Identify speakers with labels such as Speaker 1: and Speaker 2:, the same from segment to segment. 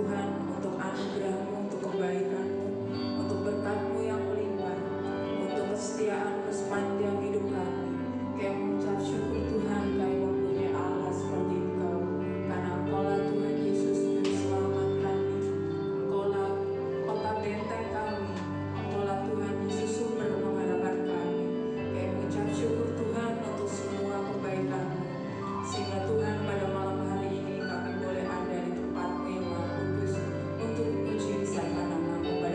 Speaker 1: Tuhan untuk anugerah-Mu, untuk kebaikan-Mu, untuk berkat-Mu yang melimpah, untuk kesetiaan-Mu sepanjang hidup kami. Kami mengucap syukur Tuhan, kami mempunyai Allah seperti Engkau, karena Engkaulah Tuhan Yesus Juru Selamat kami, Engkaulah kota benteng kami, Engkaulah Tuhan Yesus sumber pengharapan kami. Kami mengucap syukur Tuhan untuk semua kebaikan-Mu, sehingga Tuhan pada malam hari ini kami boleh ada di tempat-Mu yang Maha Kudus untuk memuji besarkan nama-Mu.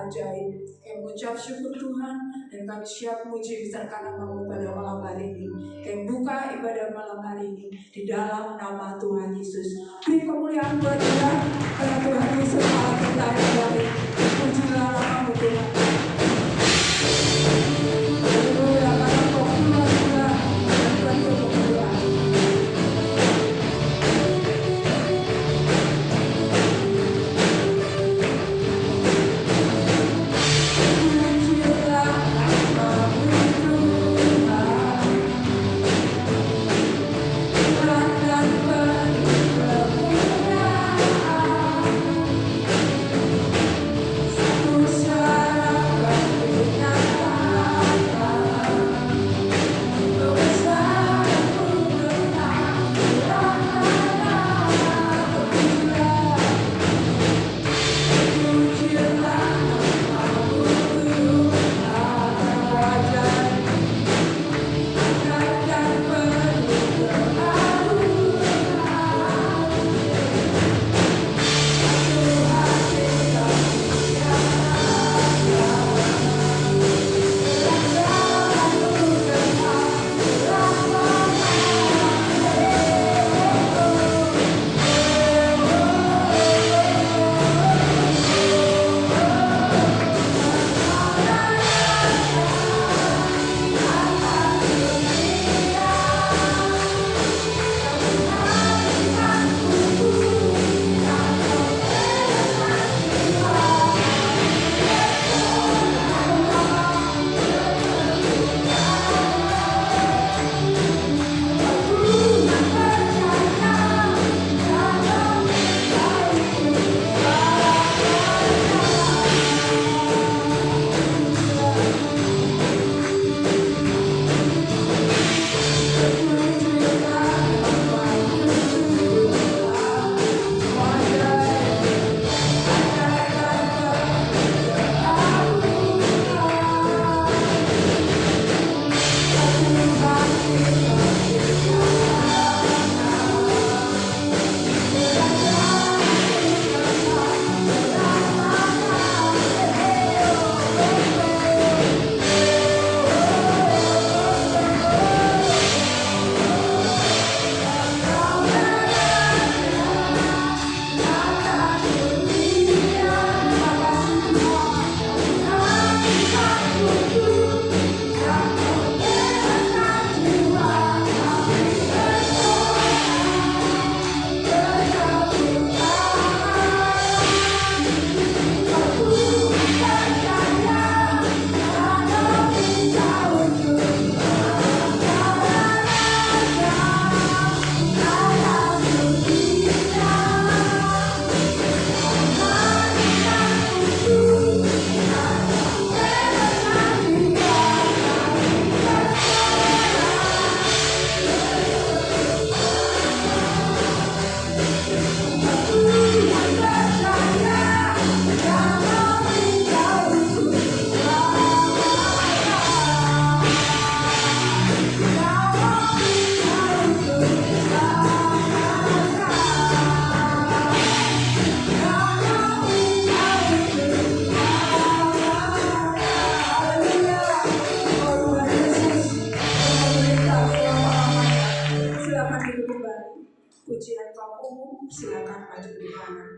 Speaker 1: ajaib. Kami mengucap syukur Tuhan, dan kami siap muji besarkan nama-Mu pada malam hari ini. Kami buka ibadah malam hari ini di dalam nama Tuhan Yesus. Beri kemuliaan buat Tuhan, karena Tuhan Yesus Allah kita yang baik. Pujilah nama-Mu Tuhan. Haleluya, karena Kau Tuhan Tuhan, dan Tuhan kemuliaan. Pujian kamu, silakan maju di kanan.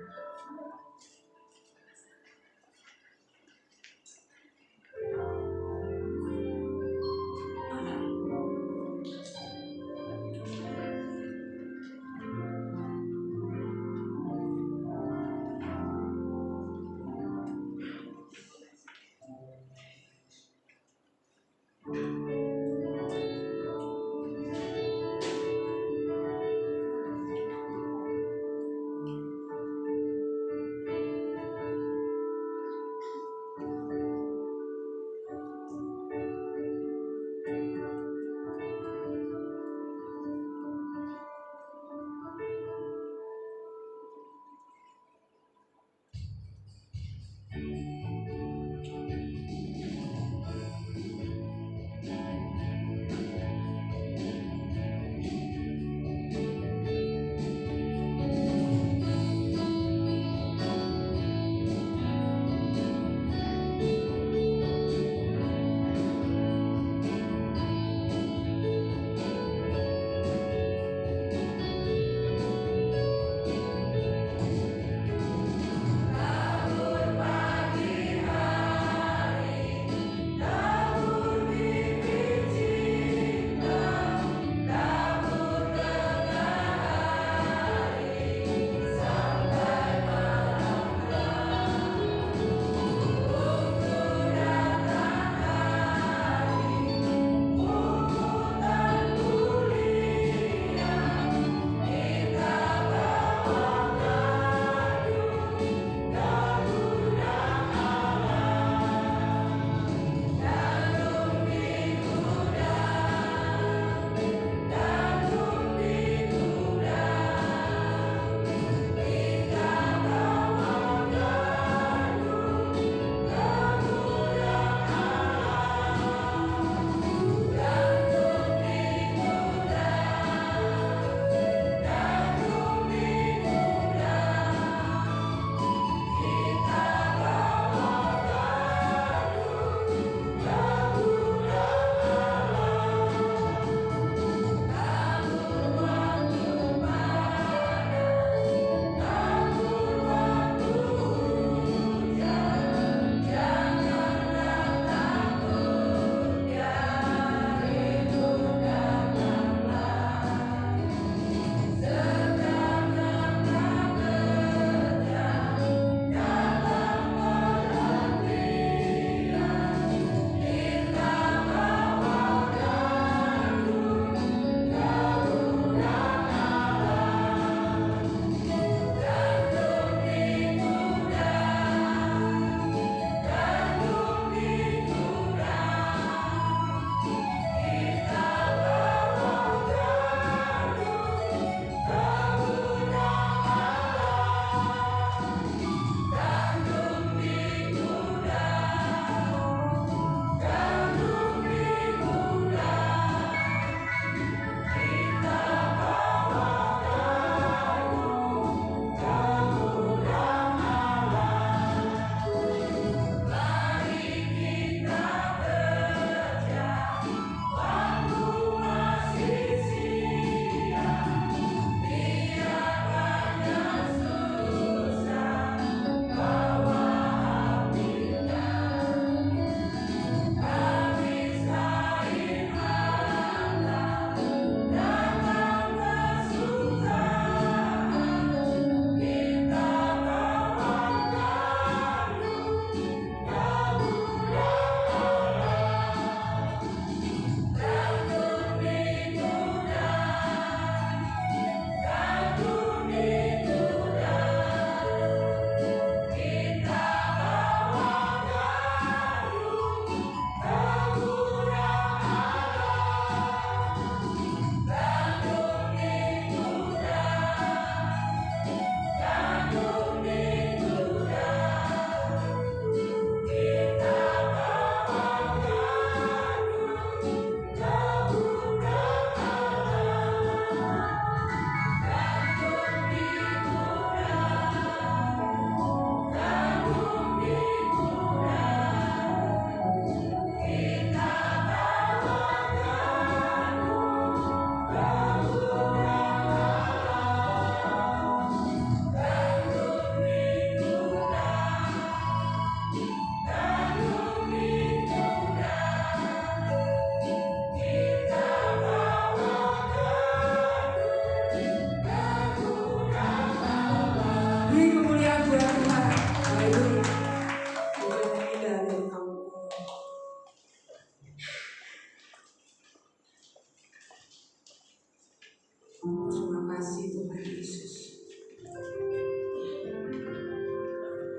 Speaker 1: kasih Tuhan Yesus.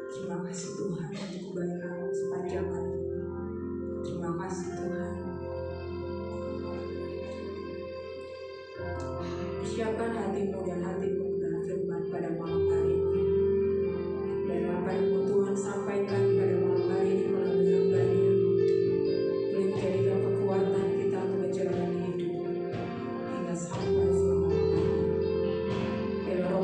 Speaker 1: Terima kasih Tuhan untuk kebaikan-Mu sepanjang hari ini. Terima kasih Tuhan. Siapkan hatimu dan hatiku dengan firman pada malam hari ini. Dan apa yang mau Tuhan sampaikan pada malam hari ini melalui hamba-Nya boleh menjadikan kekuatan kita untuk menjalani hidup hingga sampai selama-lamanya. Biar Roh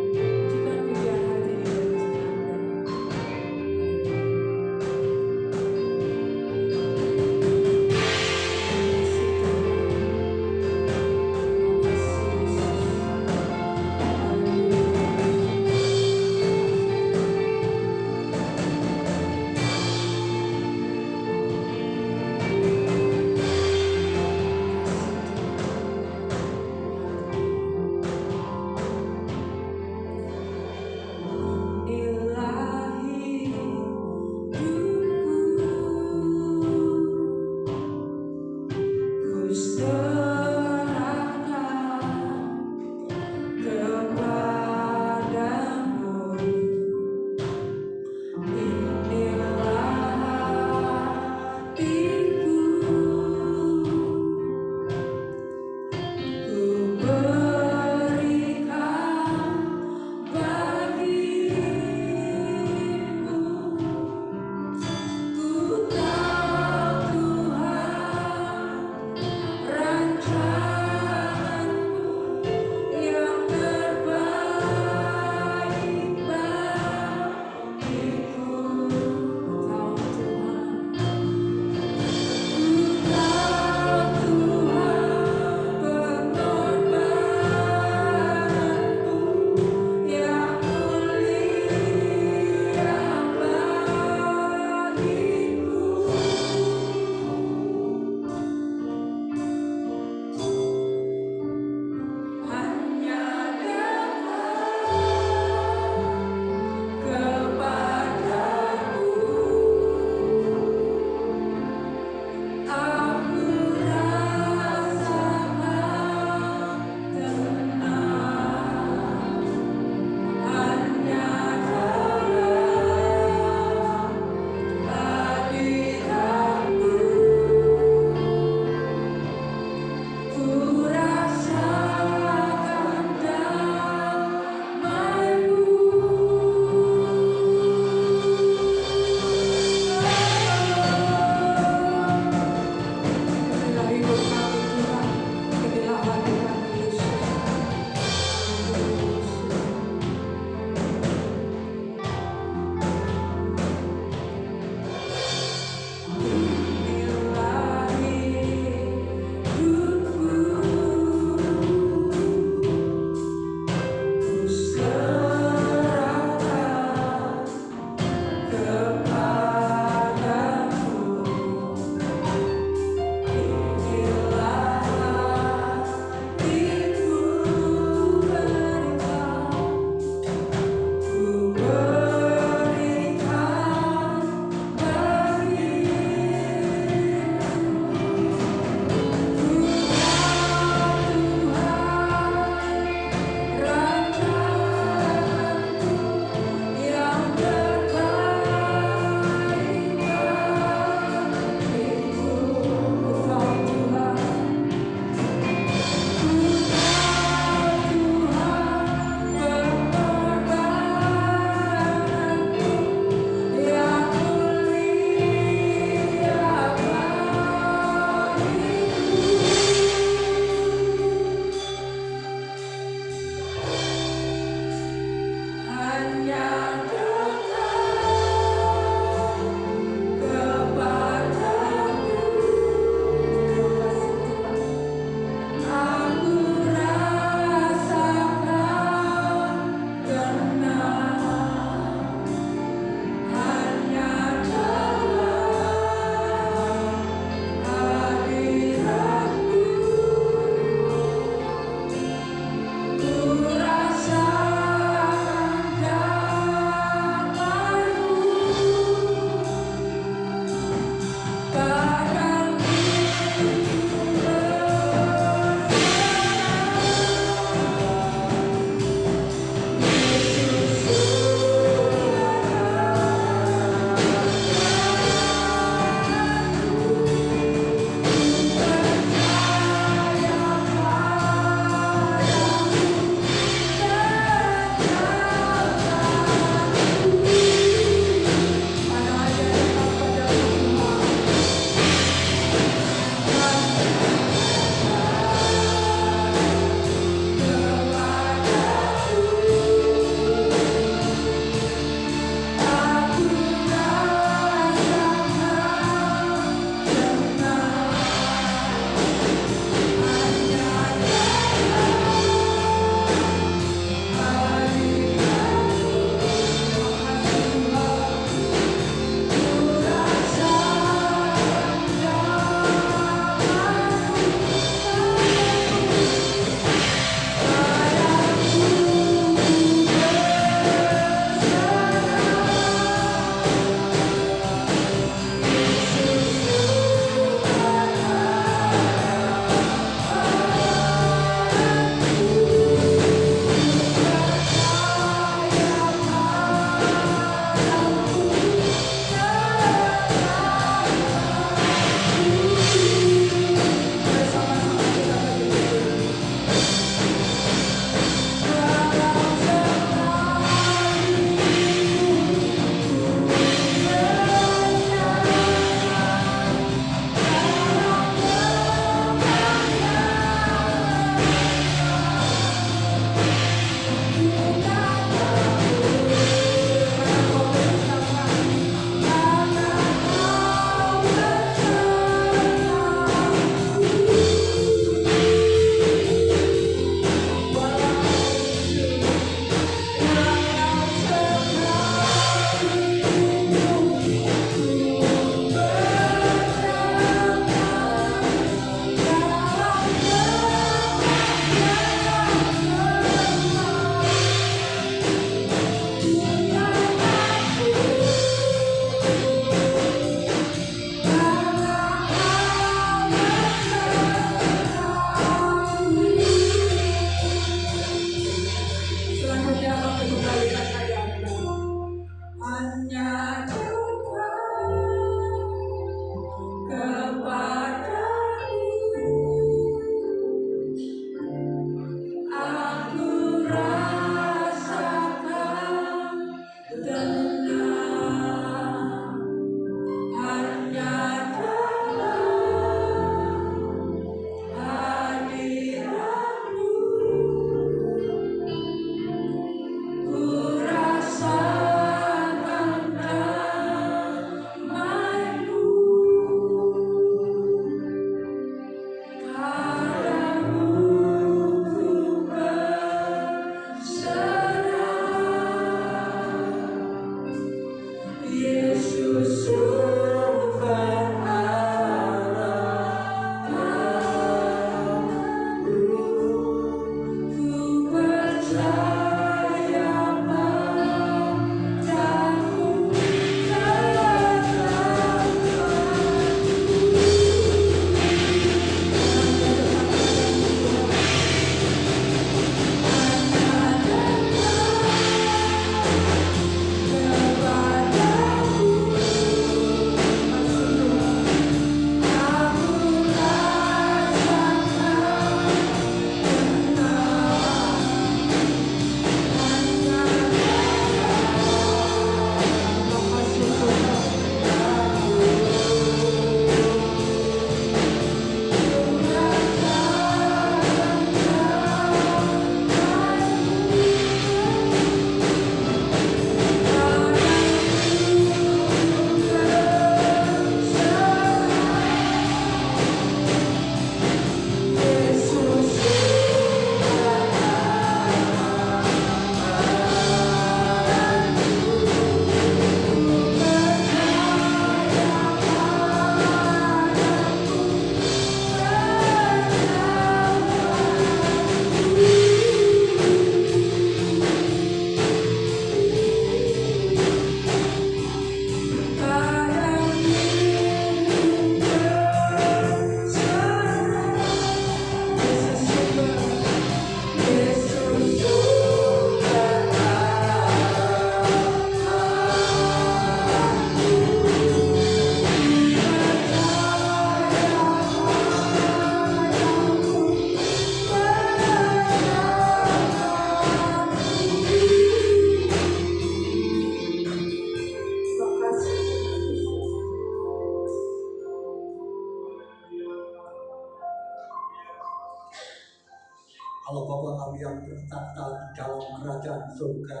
Speaker 2: Allah Bapa kami yang bertakhta di dalam kerajaan surga,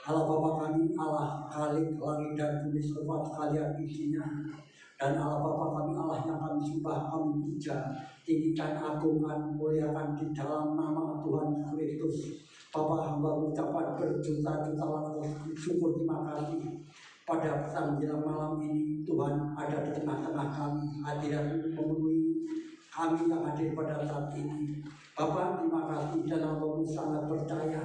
Speaker 2: Allah Bapa kami, Allah Khalik langit dan bumi serta sekalian isinya, dan Allah Bapa kami, Allah yang kami sembah, kami puja, tinggikan, agungkan, muliakan di dalam nama Tuhan Kristus. Bapa, hamba mengucapkan berjuta-juta langkah syukur terima kasih pada panggilan malam ini. Tuhan ada di tengah-tengah kami, hadirat memenuhi kami yang hadir pada saat ini. Bapa, terima kasih dan hamba sangat percaya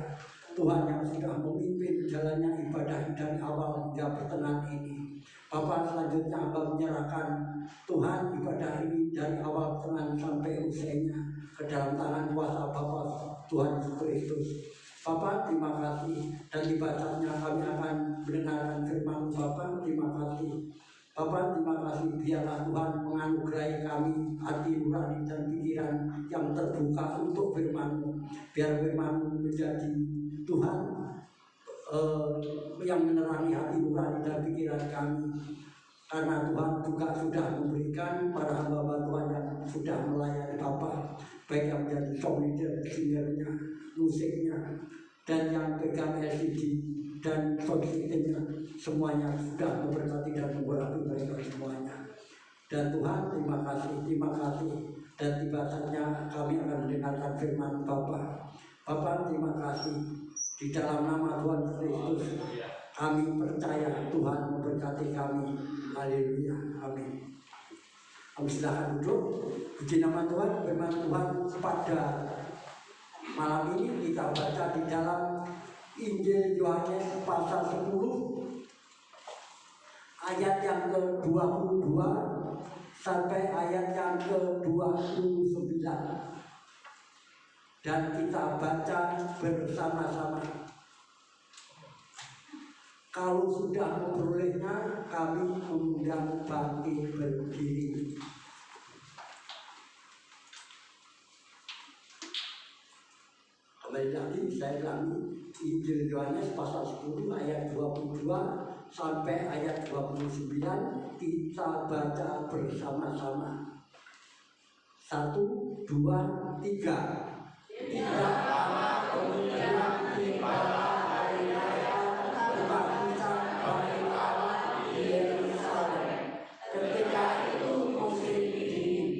Speaker 2: Tuhan yang sudah memimpin jalannya ibadah dari awal hingga pertengahan ini. Bapak, selanjutnya hamba menyerahkan Tuhan ibadah ini dari awal pertengahan sampai usainya ke dalam tangan kuasa Bapa Tuhan Yesus Kristus. Bapak, terima kasih, dan dibacanya kami akan mendengarkan firman Bapak. Terima kasih Bapak, terima kasih, biarlah Tuhan menganugerahi kami hati nurani dan pikiran yang terbuka untuk firman-Mu. Biar firman-Mu menjadi Tuhan yang menerangi hati nurani dan pikiran kami. Karena Tuhan juga sudah memberikan para hamba-hamba Tuhan yang sudah melayani Bapak, baik yang menjadi sound leader, singernya, musiknya, dan yang pegang LCD dan sound systemnya, semuanya sudah memberkati dan memberkati mereka semuanya. Dan Tuhan, terima kasih, dan tiba saatnya kami akan mendengarkan firman Bapak. Bapak, terima kasih, di dalam nama Tuhan Kristus kami percaya Tuhan memberkati kami. Haleluya, amin. Kami silakan duduk. Puji nama Tuhan. Firman Tuhan pada malam ini kita baca di dalam Injil Yohanes pasal 10 ayat yang ke-22 sampai ayat yang ke-29, dan kita baca bersama-sama. Kalau sudah memperolehnya, kami undang bangkit berdiri. Kembali lagi saya ulangi, Injil Yohanes pasal 10 ayat 22 sampai ayat 29, kita baca bersama-sama. 1, 2, 3. Tidak lama kemudian tibalah hari raya Kebangkitan Bani Allah di Yerusalem. Ketika itu musim dingin,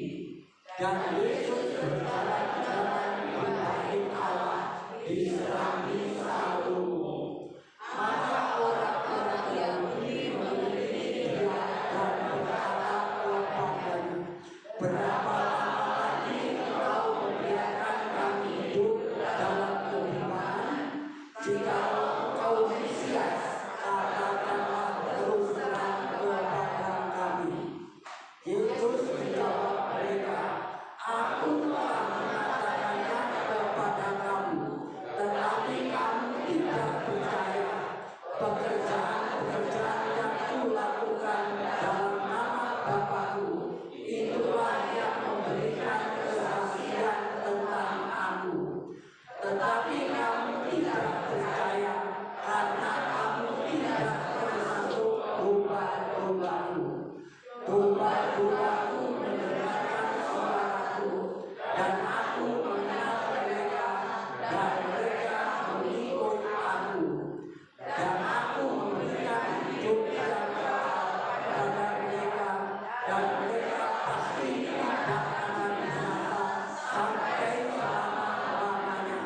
Speaker 2: dan Yesus berjalan-jalan di bait Allah di serambi Salomo. Maka orang-orang Yahudi mengelilingi dia dan berkata kepadanya, berapa lama lagi engkau membiarkan kami hidup dalam kegelapan? Jika engkau Mesias, katakanlah terus terang kepada kami. Yesus menjawab mereka, aku telah mengatakannya kepada kamu, tetapi kamu tidak percaya. Pekerjaan-pekerjaan yang kulakukan dalam nama Bapa-Ku, itulah yang memberikan kesaksian tentang aku. Tetapi kamu tidak percaya karena kamu tidak termasuk domba-domba-Ku. Domba-domba-Ku mendengarkan suaraku, dan aku mengenal mereka, dan mereka mengikut aku. Dan aku memberikan hidup yang kekal pada mereka, dan mereka pasti tidak akan binasa sampai selama-lamanya,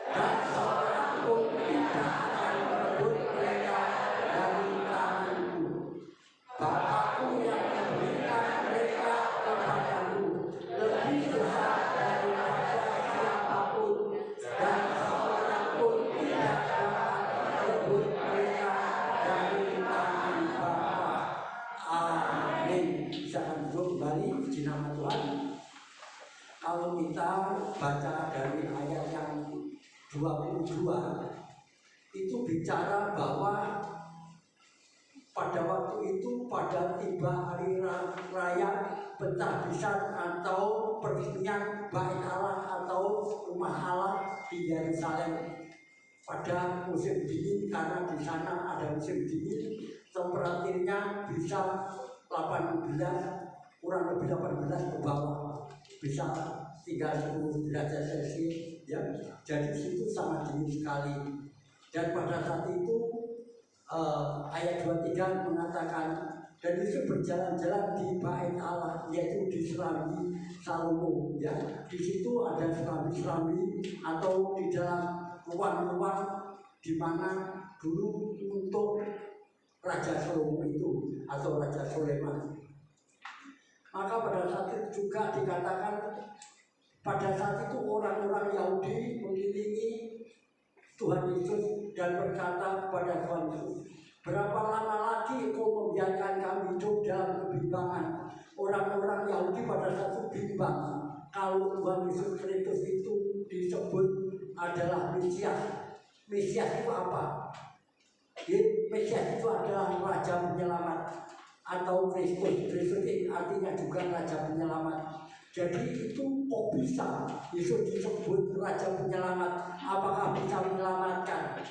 Speaker 2: dan seorang pun tidak akan merebut mereka dari tanganku. Bapa-Ku yang memberikan mereka kepadaku lebih besar daripada siapapun, dan seorang pun tidak dapat merebut mereka dari tangan Bapa. Amin. Bisa duduk kembali, puji nama Tuhan. Kalau kita baca dari ayat yang 22, itu bicara bahwa pada waktu itu, pada tiba hari raya pentahbisan atau peresmian bait Allah atau rumah Allah di Yerusalem pada musim dingin, karena di sana ada musim dingin, temperaturnya bisa 18, kurang lebih 18 ke bawah, bisa 30 derajat Celcius. ya. Jadi situ sangat dingin sekali. Dan pada saat itu ayat 23 mengatakan, dan Yesus berjalan-jalan di bait Allah, yaitu di serambi Salomo, ya. Di situ ada serambi-serambi atau di dalam ruang-ruang di mana dulu untuk Raja Salomo itu atau Raja Sulaiman. Maka pada saat itu juga dikatakan, pada saat itu orang-orang Yahudi mengelilingi Tuhan Yesus dan berkata kepada Tuhan Yesus, berapa lama lagi engkau membiarkan kami hidup dalam kebimbangan? Orang-orang Yahudi pada saat itu bimbang kalau Tuhan Yesus Kristus itu disebut adalah Mesias. Mesias itu apa? Mesias itu adalah Raja Penyelamat atau Kristus. Kristus artinya juga Raja Penyelamat. Jadi itu kok bisa Yesus disebut Raja Penyelamat? Apakah bisa menyelamatkan?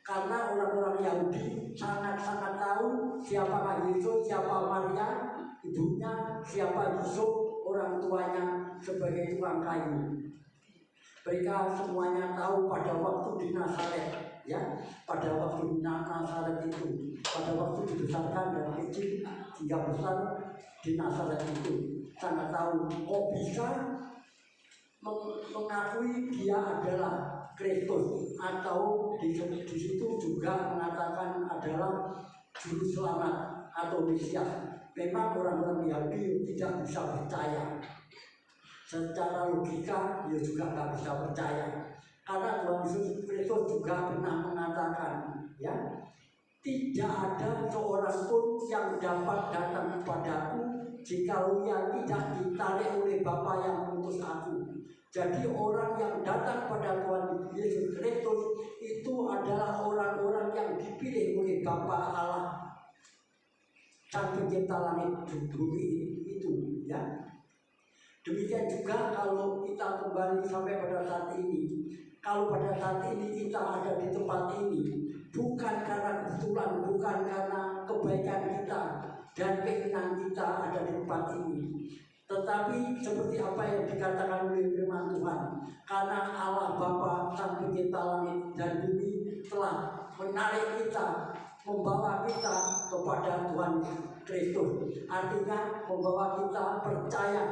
Speaker 2: Karena orang-orang Yahudi sangat-sangat tahu siapakah Yesus, siapa Maria, ibunya, siapa Yusuf, orang tuanya sebagai tukang kayu. Mereka semuanya tahu pada waktu di Nazaret, ya, pada waktu di Nazaret itu, pada waktu dibesarkan dari kecil hingga besar di Nazaret itu, sangat tahu kok bisa mengakui dia adalah Kristus, atau di situ juga mengatakan adalah juru selamat atau Mesias. Memang orang-orang Yahudi tidak bisa percaya. Secara logika dia juga nggak bisa percaya, karena Tuhan Yesus Kristus juga pernah mengatakan, ya, tidak ada seorang pun yang dapat datang kepadaku jikalau ia tidak ditarik oleh Bapa yang mengutus aku. Jadi orang yang datang pada Tuhan Yesus Kristus itu adalah orang-orang yang dipilih oleh Bapa Allah, Sang Pencipta langit dan bumi itu, ya. Demikian juga kalau kita kembali sampai pada saat ini, kalau pada saat ini kita ada di tempat ini, bukan karena kebetulan, bukan karena kebaikan kita dan keinginan kita ada di tempat ini, tetapi seperti apa yang dikatakan oleh firman Tuhan, karena Allah Bapa Sang Pencipta langit dan bumi telah menarik kita, membawa kita kepada Tuhan Kristus. Artinya membawa kita percaya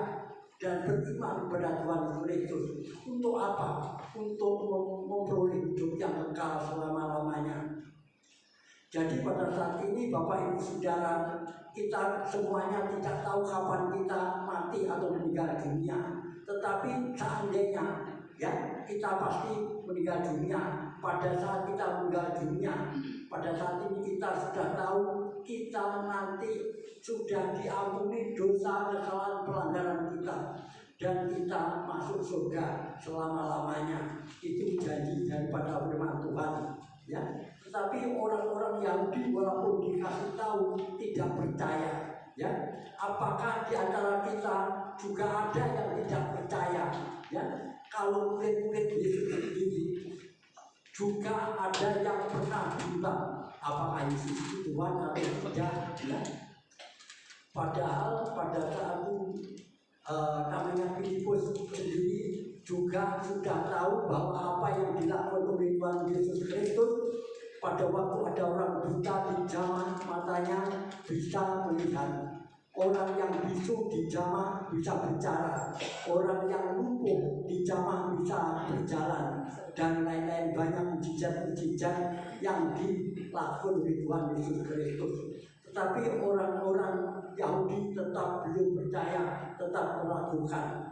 Speaker 2: dan beriman kepada Tuhan Kristus. Untuk apa? Untuk memperoleh hidup yang kekal selama-lamanya. Jadi pada saat ini Bapak Ibu Saudara, kita semuanya tidak tahu kapan kita mati atau meninggal dunia. Tetapi seandainya, ya, kita pasti meninggal dunia. Pada saat kita meninggal dunia, pada saat ini kita sudah tahu kita nanti sudah diampuni dosa, kesalahan, pelanggaran kita, dan kita masuk surga selama-lamanya. Itu janji daripada firman Tuhan, ya. Tetapi orang-orang Yahudi walaupun dikasih tahu tidak percaya, ya. Apakah di antara kita juga ada yang tidak percaya, ya? Kalau murid-murid Yesus sendiri juga ada yang pernah bilang apakah Yesus itu Tuhan atau tidak, ya. Padahal pada saat itu namanya Filipus sendiri juga sudah tahu bahwa apa yang dilakukan oleh Tuhan Yesus Kristus, pada waktu ada orang buta dijamah matanya bisa melihat, orang yang bisu dijamah bisa bicara, orang yang lumpuh dijamah bisa berjalan, dan lain-lain banyak mujizat-mujizat yang dilakukan oleh Tuhan Yesus Kristus. Tetapi orang-orang Yahudi tetap belum percaya, tetap meragukan.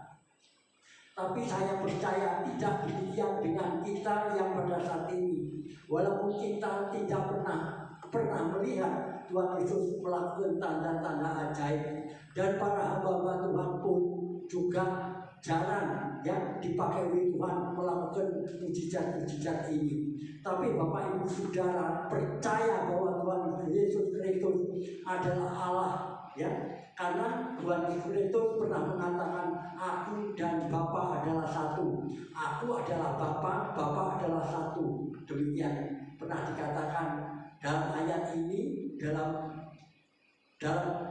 Speaker 2: Tapi saya percaya tidak demikian dengan kita yang pada saat ini. Walaupun kita tidak pernah melihat Tuhan Yesus melakukan tanda-tanda ajaib, dan para hamba-hamba Tuhan pun juga jarang, ya, dipakai oleh Tuhan melakukan mujizat-mujizat ini. Tapi Bapak Ibu Saudara percaya bahwa Tuhan Yesus Kristus adalah Allah, ya, karena Tuhan Yesus Kristus pernah mengatakan, aku dan Bapa adalah satu. Aku adalah Bapa, Bapa adalah satu. Demikian pernah dikatakan dalam ayat ini, dalam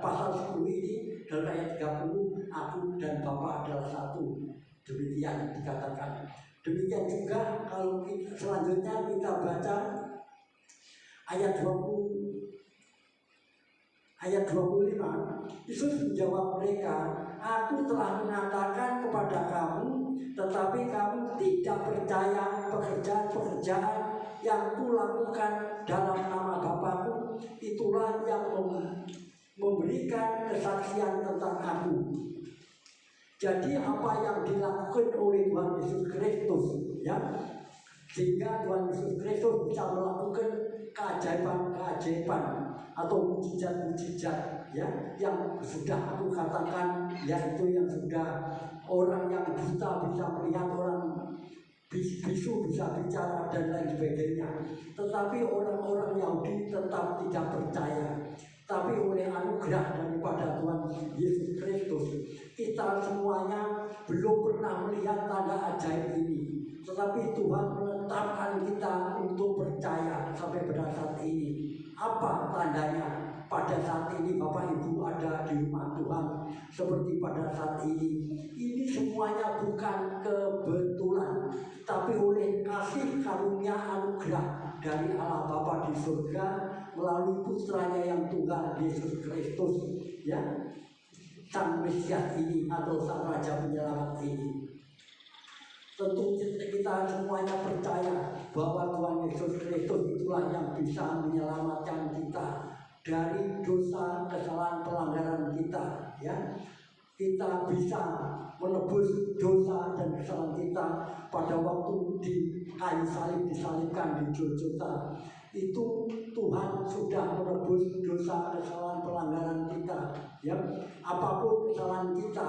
Speaker 2: pasal 10 ini, dalam ayat 30, aku dan Bapa adalah satu. Demikian dikatakan. Demikian juga kalau selanjutnya kita baca ayat 25, Yesus menjawab mereka, "Aku telah mengatakan kepada kamu, tetapi kamu tidak percaya pekerjaan-pekerjaan yang kulakukan dalam nama Bapa-Ku. Itulah yang memberikan kesaksian tentang Aku." Jadi apa yang dilakukan oleh Tuhan Yesus Kristus, ya, sehingga Tuhan Yesus Kristus bisa melakukan keajaiban-keajaiban atau mujizat-mujizat, ya, yang sudah aku katakan, yaitu yang sudah orang yang buta bisa melihat, orang bisu bisa bicara dan lain sebagainya. Tetapi orang-orang Yahudi tetap tidak percaya. Tapi oleh anugerah daripada Tuhan Yesus Kristus, kita semuanya belum pernah melihat tanda ajaib ini. Tetapi Tuhan menetapkan kita untuk percaya sampai pada saat ini. Apa tandanya? Pada saat ini Bapak Ibu ada di rumah Tuhan seperti pada saat ini. Ini semuanya bukan kebetulan, tapi oleh kasih karunia anugerah dari Allah Bapa di surga melalui putranya yang tunggal Yesus Kristus, ya, Sang Mesias ini atau Sang Raja Penyelamat ini. Tentu kita semuanya percaya bahwa Tuhan Yesus Kristus itulah yang bisa menyelamatkan kita dari dosa, kesalahan, pelanggaran kita, ya. Kita bisa menebus dosa dan kesalahan kita pada waktu di kayu salib, disalibkan di Golgota. Itu Tuhan sudah menebus dosa, kesalahan, pelanggaran kita, ya. Apapun kesalahan kita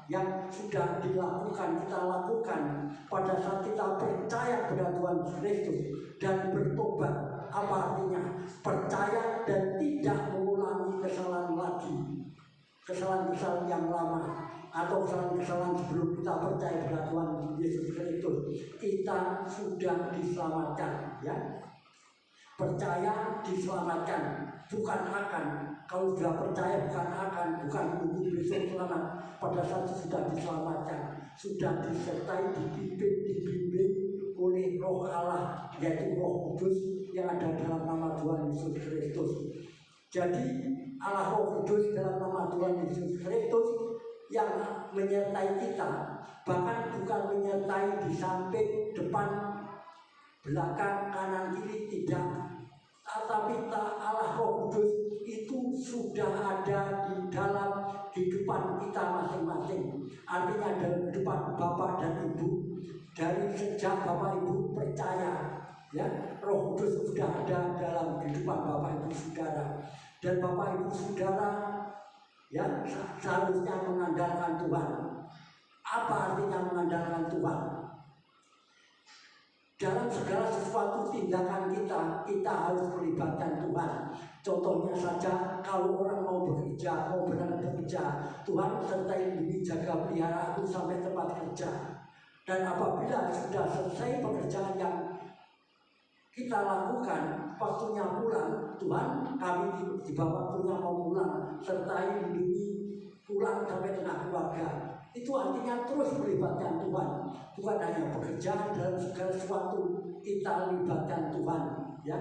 Speaker 2: yang sudah dilakukan, kita lakukan pada saat kita percaya kepada Tuhan Kristus dan bertobat. Apa artinya? Percaya dan tidak mengulangi kesalahan lagi, kesalahan-kesalahan yang lama atau kesalahan-kesalahan sebelum kita percaya kepada Tuhan Yesus Kristus. Kita sudah diselamatkan, ya. Percaya diselamatkan, bukan akan. Kalau sudah percaya bukan akan, bukan menunggu besok selamat. Pada saat sudah diselamatkan, sudah disertai, dibimbing oleh Roh Allah, yaitu Roh Kudus yang ada dalam nama Tuhan Yesus Kristus. Jadi Allah Roh Kudus dalam nama Tuhan Yesus Kristus yang menyertai kita, bahkan bukan menyertai di samping, depan, belakang, kanan, kiri, tidak. Tetapi Allah Roh Kudus itu sudah ada di dalam kehidupan kita masing-masing. Artinya dalam kehidupan Bapak dan Ibu. Dari sejak Bapak Ibu percaya, ya, Roh Kudus sudah ada dalam kehidupan Bapak Ibu Saudara. Dan Bapak Ibu Saudara, ya, seharusnya mengandalkan Tuhan. Apa artinya mengandalkan Tuhan? Dalam segala sesuatu tindakan kita harus melibatkan Tuhan. Contohnya saja, kalau orang mau bekerja, mau berangkat bekerja, Tuhan sertai demi jaga pelihara aku sampai tempat kerja. Dan apabila sudah selesai pekerjaan yang kita lakukan, waktunya pulang, Tuhan, kami di bawah waktunya mau pulang, sertai lindungi pulang sampai dengan keluarga. Itu artinya terus melibatkan Tuhan, bukan hanya pekerjaan, dalam segala sesuatu kita libatkan Tuhan, ya.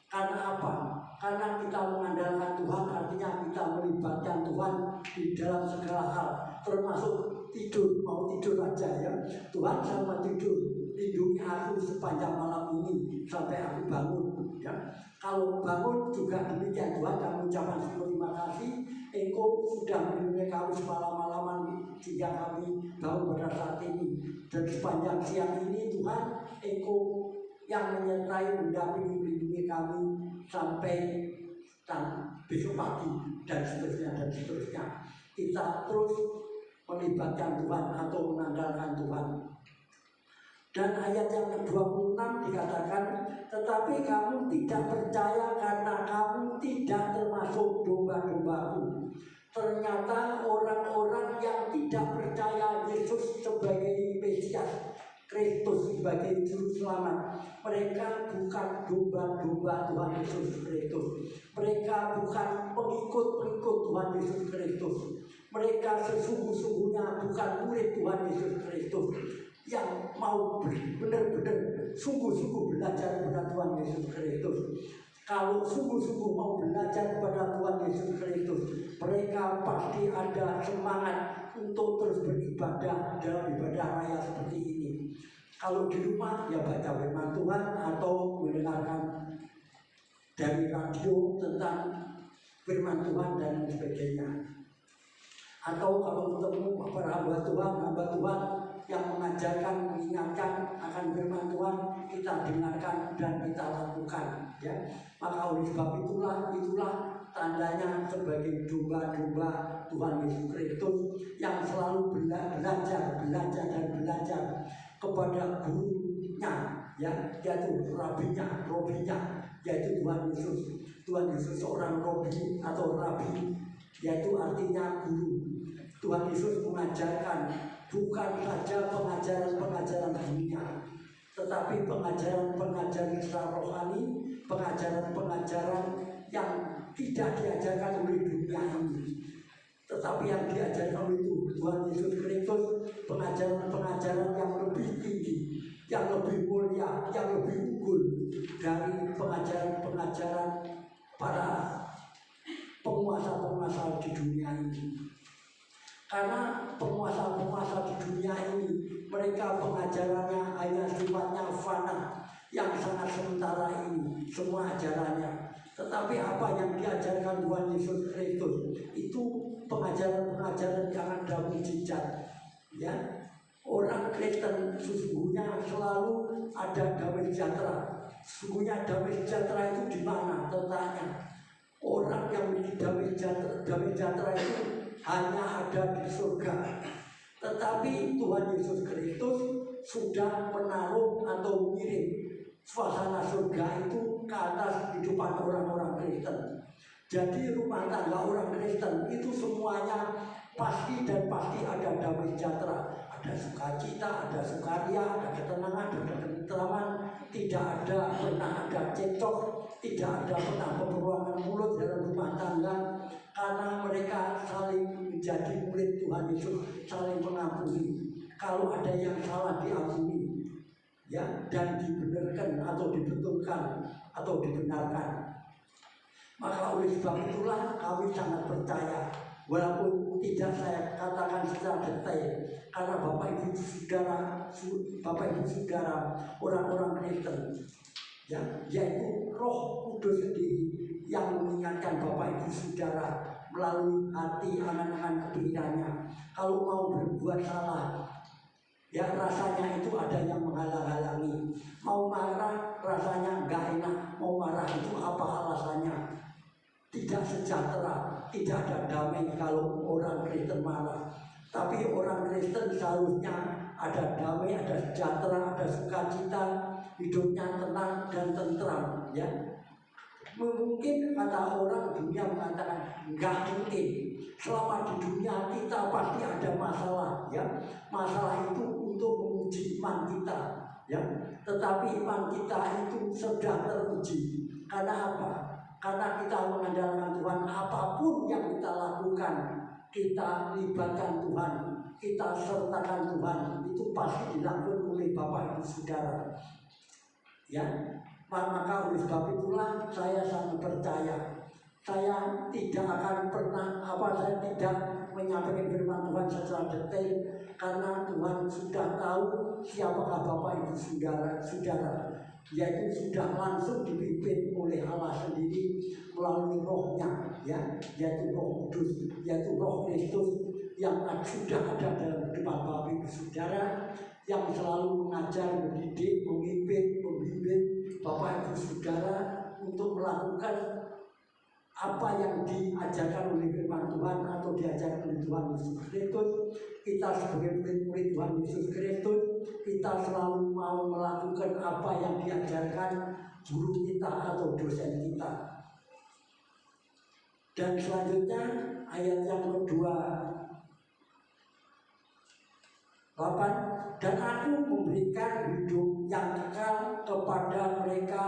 Speaker 2: Karena apa? Karena kita mengandalkan Tuhan, artinya kita melibatkan Tuhan di dalam segala hal, termasuk tidur, mau tidur aja, ya. Tuhan sama tidur, lindungi aku sepanjang malam ini sampai aku bangun, ya. Kalau bangun juga demikian, Tuhan kami ucapkan terima kasih, Engkau sudah melindungi kami semalam-malaman sehingga kami bangun pada saat ini. Dan sepanjang siang ini Tuhan, Engkau yang menyertai, mendampingi, melindungi kami sampai besok pagi dan seterusnya dan seterusnya. Kita terus melibatkan Tuhan atau mengandalkan Tuhan. Dan ayat yang ke-26 dikatakan, tetapi kamu tidak percaya karena kamu tidak termasuk domba-dombaku. Ternyata orang-orang yang tidak percaya Yesus sebagai Mesias, Kristus sebagai Juru Selamat, mereka bukan domba-domba Tuhan Yesus Kristus. Mereka bukan pengikut-pengikut Tuhan Yesus Kristus. Mereka sesungguh-sungguhnya bukan murid Tuhan Yesus Kristus. yang mau benar-benar sungguh-sungguh belajar kepada Tuhan Yesus Kristus. Kalau sungguh-sungguh mau belajar kepada Tuhan Yesus Kristus, mereka pasti ada semangat untuk terus beribadah dalam ibadah raya seperti ini. Kalau di rumah ya baca firman Tuhan atau mendengarkan dari radio tentang firman Tuhan dan sebagainya. Atau kalau ketemu para hamba Tuhan yang mengajarkan, mengingatkan akan firman Tuhan, kita dengarkan dan kita lakukan, ya. Maka oleh sebab itulah tandanya sebagai domba-domba Tuhan Yesus Kristus yang selalu belajar kepada gurunya, ya, yaitu robinya, yaitu Tuhan Yesus. Tuhan Yesus seorang robi atau rabi, yaitu artinya guru. Tuhan Yesus mengajarkan bukan saja pengajaran dunia, tetapi pengajaran secara rohani, pengajaran yang tidak diajarkan oleh dunia ini, tetapi yang diajarkan oleh Tuhan Yesus Kristus, pengajaran yang lebih tinggi, yang lebih mulia, yang lebih unggul dari pengajaran para penguasa di dunia ini. Karena penguasa di dunia ini, mereka pengajarannya hanya sifatnya fana, yang sangat sementara ini, semua ajarannya. Tetapi apa yang diajarkan Tuhan Yesus Kristus itu pengajaran yang ada mujizat, ya. Orang Kristen sesungguhnya selalu ada damai sejahtera. Sesungguhnya damai sejahtera itu di mana letaknya? Orang yang memiliki damai sejahtera itu hanya ada di surga. Tetapi Tuhan Yesus Kristus sudah menaruh atau mengirim suasana surga itu ke atas kehidupan orang-orang Kristen. Jadi rumah tangga orang Kristen itu semuanya pasti ada damai sejahtera, ada sukacita, ada sukaria, ada ketenangan, ada ketentraman. Tidak pernah ada cekcok, tidak ada pernah pemberontakan mulut dalam rumah tangga, karena mereka saling menjadi murid Tuhan Yesus, saling mengampuni. Kalau ada yang salah diampuni, ya, dan dibenarkan atau dibetulkan atau dibenarkan. Maka oleh sebab itulah kami sangat percaya, walaupun tidak saya katakan secara detail, karena Bapak Ibu Saudara orang-orang Kristen, ya, yaitu Roh Kudus sendiri yang mengingatkan Bapak Ibu Saudara melalui hati angan-angan kepikirannya. Kalau mau berbuat salah, ya rasanya itu ada yang menghalang-halangi. Mau marah rasanya nggak enak. Mau marah itu apa alasannya? Tidak sejahtera, tidak ada damai kalau orang Kristen marah. Tapi orang Kristen seharusnya ada damai, ada sejahtera, ada sukacita, hidupnya tenang dan tentram, ya. Mungkin kata orang dunia mengatakan nggak mungkin. Selama di dunia kita pasti ada masalah, ya. Masalah itu untuk menguji iman kita, ya. Tetapi iman kita itu sedang teruji. Karena apa? Karena kita mengandalkan Tuhan, apapun yang kita lakukan, kita libatkan Tuhan, kita sertakan Tuhan, itu pasti dilakukan oleh Bapak Ibu Saudara, ya. Maka oleh sebab itulah saya sangat percaya, saya tidak akan pernah saya tidak menyampaikan firman Tuhan secara detail, karena Tuhan sudah tahu siapakah Bapak Ibu Saudara, yaitu sudah langsung dipimpin oleh Allah sendiri melalui Roh-Nya, ya, yaitu Roh Kudus, yaitu Roh Kristus yang sudah ada dalam kehidupan Bapak Ibu Saudara, yang selalu mengajar, mendidik, memimpin, membimbing Bapak Ibu Saudara untuk melakukan apa yang diajarkan oleh firman Tuhan atau diajarkan oleh Tuhan Yesus Kristus. Kita sebagai murid Tuhan Yesus Kristus, kita selalu mau melakukan apa yang diajarkan guru kita atau dosen kita. Dan selanjutnya ayat yang kedua 8, dan aku memberikan hidup yang kekal kepada mereka,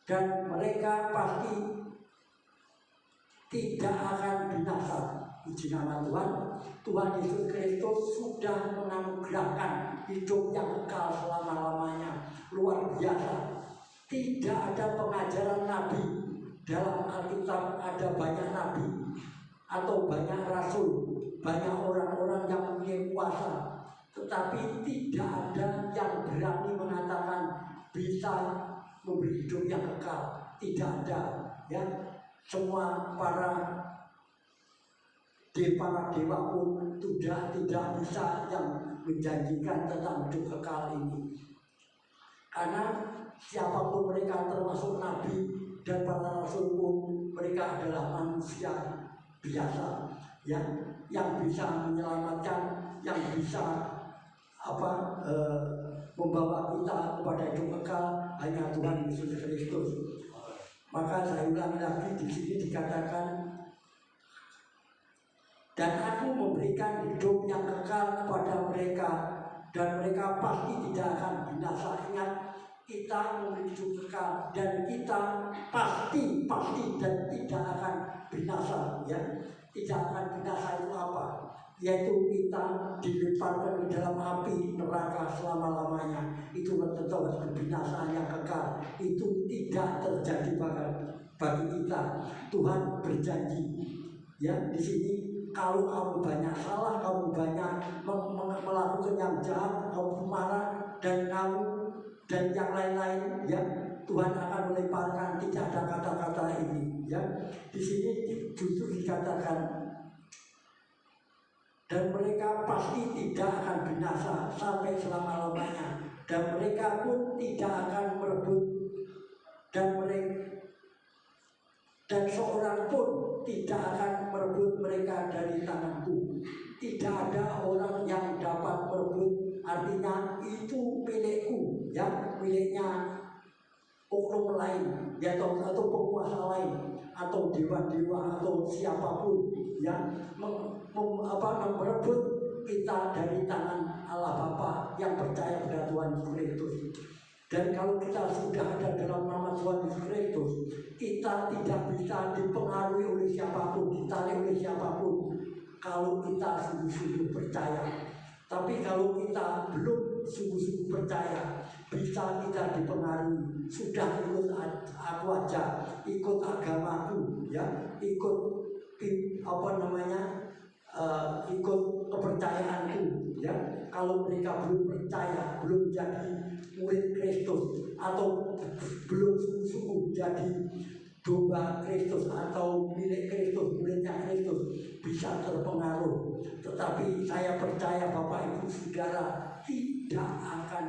Speaker 2: dan mereka pasti tidak akan binasa. Puji nama Tuhan. Tuhan Yesus Kristus sudah menganugerahkan hidup yang kekal selama-lamanya. Luar biasa. Tidak ada pengajaran nabi. Dalam Alkitab ada banyak nabi atau banyak rasul, banyak orang-orang yang punya kuasa, tetapi tidak ada yang berani mengatakan bisa memberi hidup yang kekal. Tidak ada, ya. Semua para dewa pun sudah tidak bisa yang menjanjikan tentang hidup kekal ini. Karena siapapun mereka, termasuk nabi dan para rasul pun, mereka adalah manusia biasa yang bisa menyelamatkan, yang bisa membawa kita kepada hidup kekal hanya Tuhan Yesus Kristus. Maka saya ulangi lagi, di sini dikatakan, dan aku memberikan hidup yang kekal kepada mereka, dan mereka pasti tidak akan binasa. Ingat, kita memberi hidup kekal dan kita pasti dan tidak akan binasa, ya. Tidak akan binasa itu apa? Yaitu kita dilemparkan ke dalam api neraka selama-lamanya. Itu tentu kebinasaan yang kekal. Itu tidak terjadi bagi kita. Tuhan berjanji, ya, di sini, kalau kamu banyak salah, kamu banyak melakukan yang jahat, kamu marah, dan kamu dan yang lain-lain, ya, Tuhan akan melemparkan. Tidak ada kata-kata ini, ya. Di sini justru dikatakan, dan mereka pasti tidak akan binasa sampai selama-lamanya, dan mereka pun tidak akan merebut, dan seorang pun tidak akan merebut mereka dari tanganku. Tidak ada orang yang dapat merebut, artinya itu milikku, ya, miliknya oknum lain, ya, atau penguasa lain, atau dewa-dewa, atau siapapun yang merebut kita dari tangan Allah Bapa yang percaya pada Tuhan Yesus Kristus. Dan kalau kita sudah ada dalam nama Tuhan Yesus Kristus, kita tidak bisa dipengaruhi oleh siapapun, ditarik oleh siapapun, kalau kita sungguh-sungguh percaya. Tapi kalau kita belum sungguh-sungguh percaya, bisa kita dipengaruhi. Sudah ikut aku aja, ikut agamaku, ya, ikut ikut kepercayaanku, ya. Kalau mereka belum percaya, belum jadi murid Kristus, atau belum sungguh-sungguh jadi domba Kristus atau milik Kristus, muridnya Kristus, bisa terpengaruh. Tetapi saya percaya Bapak Ibu Saudara tidak akan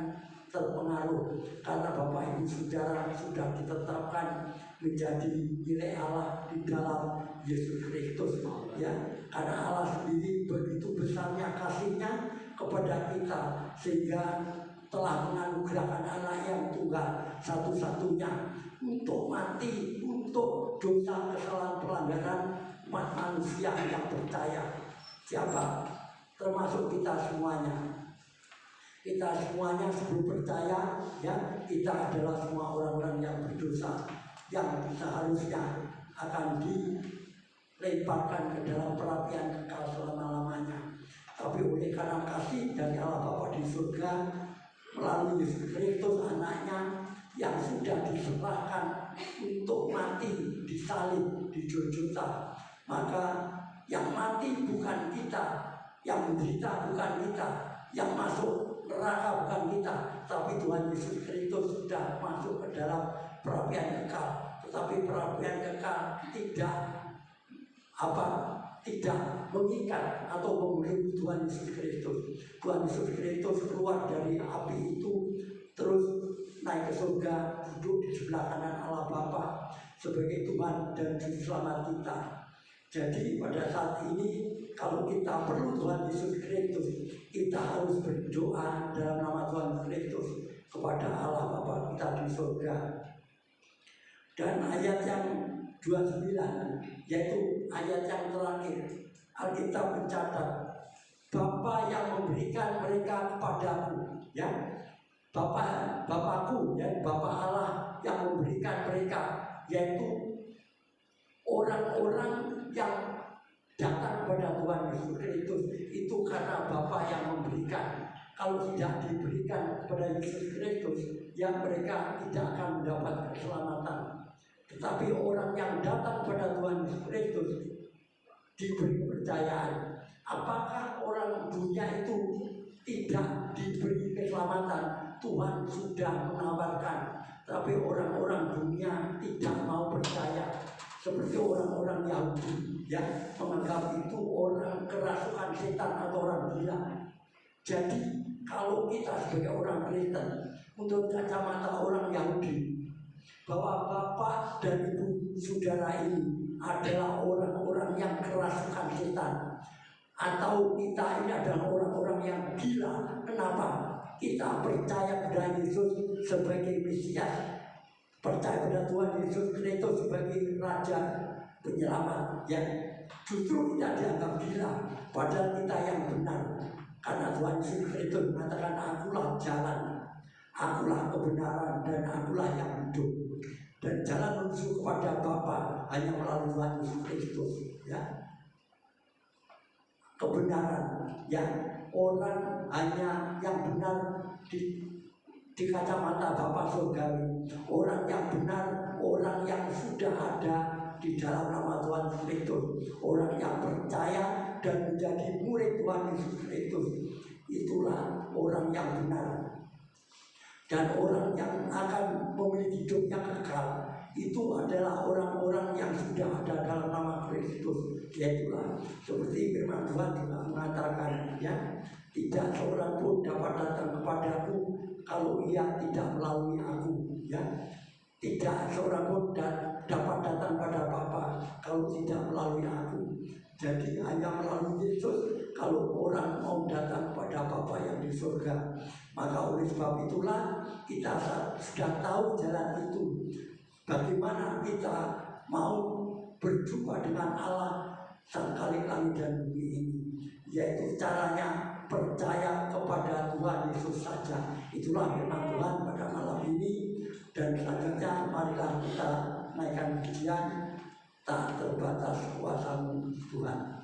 Speaker 2: terpengaruh, karena Bapak Ibu Saudara sudah ditetapkan menjadi milik Allah di dalam Yesus Kristus, ya. Karena Allah sendiri begitu besarnya kasihnya kepada kita, sehingga telah menganugerahkan anak yang tunggal satu-satunya untuk mati untuk dosa, kesalahan, pelanggaran umat manusia yang percaya. Siapa? Termasuk kita semuanya. Kita semuanya sebelum percaya, ya, kita adalah semua orang-orang yang berdosa, yang seharusnya akan dilemparkan ke dalam perapian kekal selama-lamanya. Tapi oleh karena kasih dari Allah Bapa di surga melalui Yesus Kristus anaknya yang sudah diserahkan untuk mati, disalib, dijunjung, maka yang mati bukan kita, yang menderita bukan kita, yang masuk neraka bukan kita, tapi Tuhan Yesus Kristus sudah masuk ke dalam perapian kekal. Tetapi perapian kekal tidak mengikat atau membelenggu Tuhan Yesus Kristus. Tuhan Yesus Kristus keluar dari api itu, terus naik ke surga, duduk di sebelah kanan Allah Bapa sebagai Tuhan dan Juru Selamat kita. Jadi pada saat ini, kalau kita perlu Tuhan Yesus Kristus, kita harus berdoa dalam nama Tuhan Kristus kepada Allah Bapa kita di surga. Dan ayat yang 29, yaitu ayat yang terakhir, Alkitab mencatat, Bapa yang memberikan mereka kepadaku, ya, Bapakku, ya, Bapa Allah yang memberikan mereka, yaitu orang-orang yang datang kepada Tuhan Yesus Kristus itu karena Bapa yang memberikan. Kalau tidak diberikan kepada Yesus Kristus, ya mereka tidak akan mendapat keselamatan. Tetapi orang yang datang kepada Tuhan Yesus Kristus diberi kepercayaan. Apakah orang dunia itu tidak diberi keselamatan? Tuhan sudah menawarkan, tapi orang-orang dunia tidak mau percaya. Seperti orang-orang Yahudi yang menganggap itu orang kerasukan setan atau orang gila. Jadi kalau kita sebagai orang Kristen, menurut kacamata orang Yahudi, bahwa bapak dan ibu saudara ini adalah orang-orang yang kerasukan setan, atau kita ini adalah orang-orang yang gila. Kenapa? Kita percaya pada Yesus sebagai Mesias, percaya pada Tuhan Yesus Kristus sebagai Raja Penyelamat, yang justru tidak dianggap gila, padahal kita yang benar. Karena Tuhan Yesus Kristus mengatakan, akulah jalan, akulah kebenaran, dan akulah yang hidup. Dan jalan menuju kepada Bapa hanya melalui Tuhan Yesus Kristus, ya. Kebenaran yang orang hanya yang benar di kacamata Bapa surgawi. Orang yang benar, orang yang sudah ada di dalam nama Tuhan Kristus, orang yang percaya dan menjadi murid Tuhan Yesus Kristus, itulah orang yang benar. Dan orang yang akan memiliki hidup yang kekal itu adalah orang-orang yang sudah ada dalam nama Kristus. Yaitulah seperti firman Tuhan juga mengatakan, ya, tidak seorang pun dapat datang kepadaku kalau ia tidak melalui aku, ya. Tidak seorang pun dapat datang pada Bapa kalau tidak melalui aku. Jadi hanya melalui Yesus kalau orang mau datang kepada Bapa yang di surga. Maka oleh sebab itulah kita sudah tahu jalan itu. Bagaimana kita mau berjumpa dengan Allah Sang Khalik langit dan bumi ini, yaitu caranya percaya kepada Tuhan Yesus saja. Itulah firman Tuhan pada malam ini. Dan selanjutnya marilah kita naikkan pujian tak terbatas kuasa-Mu Tuhan.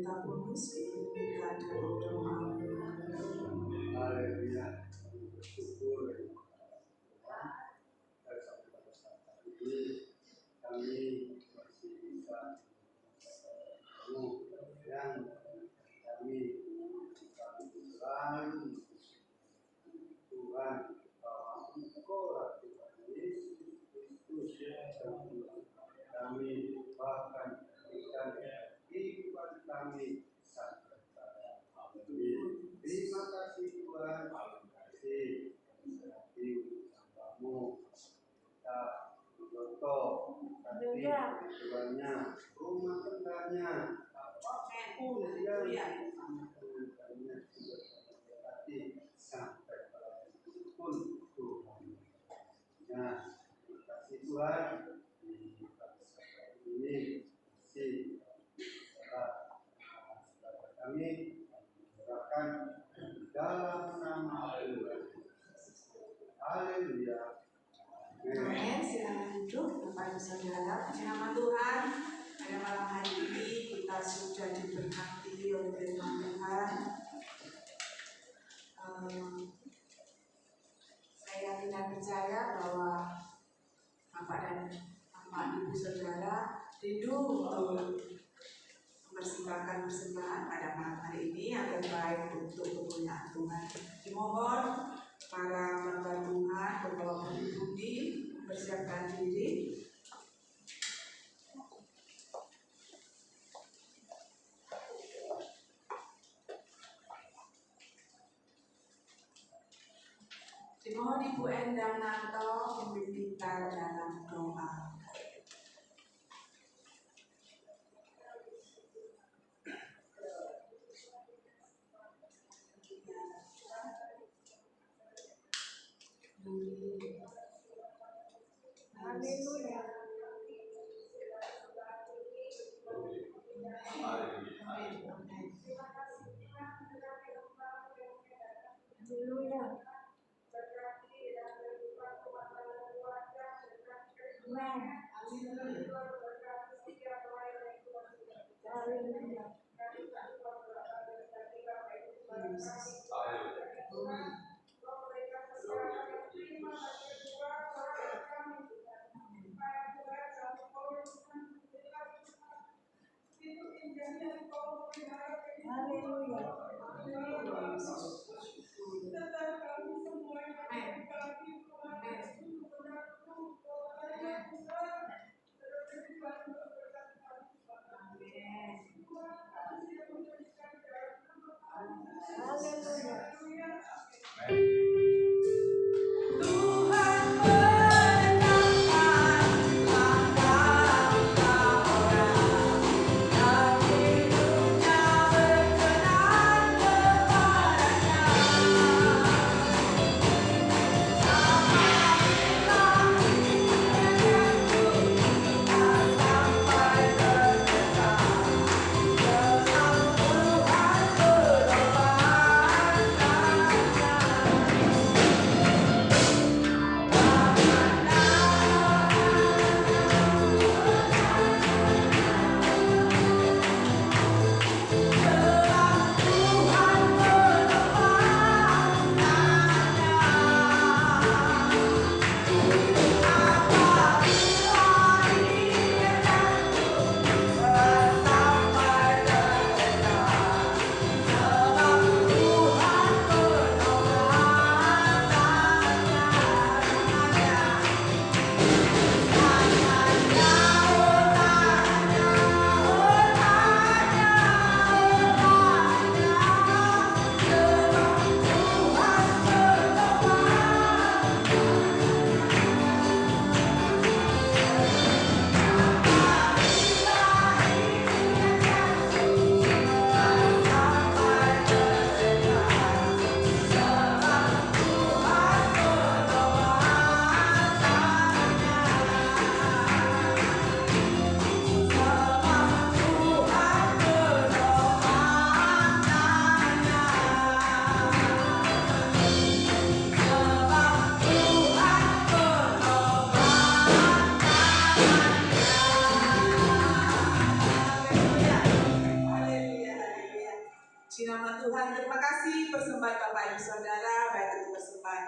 Speaker 3: Pendeta Bonus kita dalam doa.
Speaker 2: Haleluya, bersyukur dari sampai pada saat ini kami masih bisa bertemu yang kami bisa berjalan Tuhan bahwa Engkau Tuhan Yesus Kristus dan Tuhan kami bahkan berikan kehidupan kami sampai pada hari ini. Terima kasih Tuhan, terima kasih kamu kita contoh tapi tujuannya rumah tangganya apapun yang tujuannya tapi sampai pada pun Tuhan. Nah, terima kasih Tuhan di ini masih saudara kami serahkan dalam nama Tuhan. Haleluya.
Speaker 3: Amin. Silakan duduk Bapak Ibu Saudara. Puji nama Tuhan. Pada malam hari ini kita sudah diberkati oleh firman Tuhan. Saya yakin dan percaya bahwa Bapak dan Ibu Saudara rindu untuk mempersembahkan persembahan pada malam hari ini yang terbaik untuk kemuliaan Tuhan. Dimohon para hamba Tuhan membawa pundi-pundi, mempersiapkan diri. Dimohon Ibu Endang Nanto memimpin kita dalam doa. Haleluya. Haleluya. Haleluya.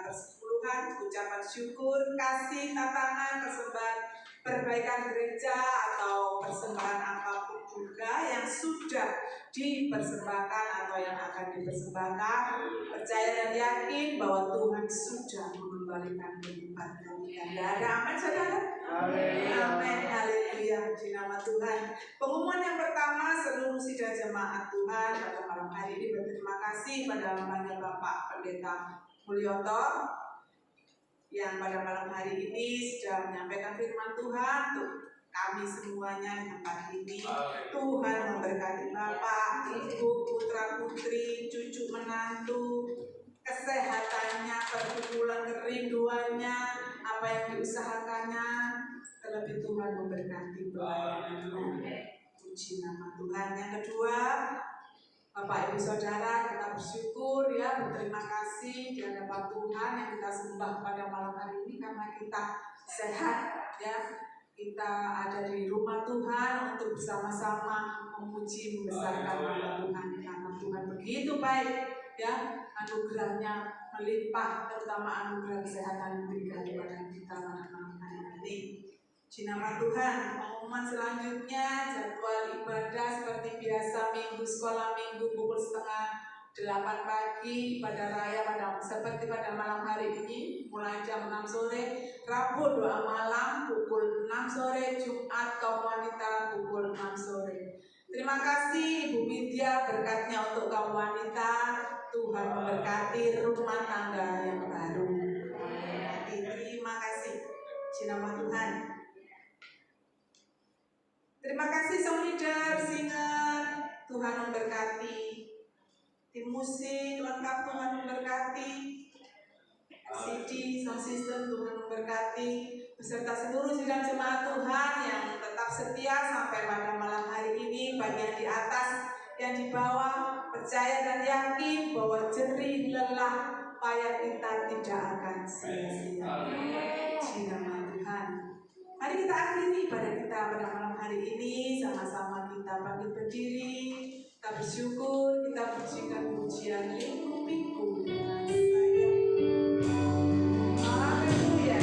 Speaker 3: persembahan persepuluhan, ucapan syukur, kasih, tantangan, persembahan perbaikan gereja atau persembahan apapun juga yang sudah dipersembahkan atau yang akan dipersembahkan, percaya dan yakin bahwa Tuhan sudah mengembalikan berlipat ganda. Ada amin saudara? Amin, haleluya, di nama Tuhan. Pengumuman yang pertama, seluruh sidang jemaat Tuhan pada malam hari ini berterima kasih pada lembaga Bapak Pendeta Mulyoto yang pada malam hari ini sudah menyampaikan firman Tuhan untuk kami semuanya di tempat ini. Tuhan memberkati Bapak, Ibu, putra putri, cucu menantu, kesehatannya, pergumulan kerinduannya, apa yang diusahakannya. Terlebih Tuhan memberkati pelayanannya. Puji nama Tuhan. Yang kedua, Bapak Ibu Saudara, kita bersyukur ya, berterima kasih di hadapan Tuhan yang kita sembah pada malam hari ini karena kita sehat ya. Kita ada di rumah Tuhan untuk bersama-sama memuji membesarkan nama Tuhan karena Tuhan begitu baik ya, anugerahnya melimpah, terutama anugerah kesehatan yang diberikan kepada kita pada malam hari ini. Di nama Tuhan. Pengumuman selanjutnya, jadwal ibadah seperti biasa minggu sekolah minggu pukul 7:30 pagi, pada raya seperti pada malam hari ini mulai jam 6 sore, Rabu doa malam pukul 6 sore, Jumat kaum wanita pukul 6 sore. Terima kasih Ibu Widya, berkatnya untuk kaum wanita. Tuhan memberkati rumah tangga yang baru. Terima kasih. Di nama Tuhan. Terima kasih song leader, singer, Tuhan memberkati. Tim musik lengkap, Tuhan memberkati. CD, sound system, Tuhan memberkati. Beserta seluruh sidang jemaat Tuhan yang tetap setia sampai pada malam hari ini, bagian di atas yang di bawah, percaya dan yakin bahwa jerih lelah payah kita tidak akan sia-sia. Di nama Tuhan. Mari kita akhiri ibadah kita pada malam hari ini. Sama-sama kita bangkit berdiri, kita bersyukur, kita pujikan pujian Liku-Piku dengan saya. Haleluya.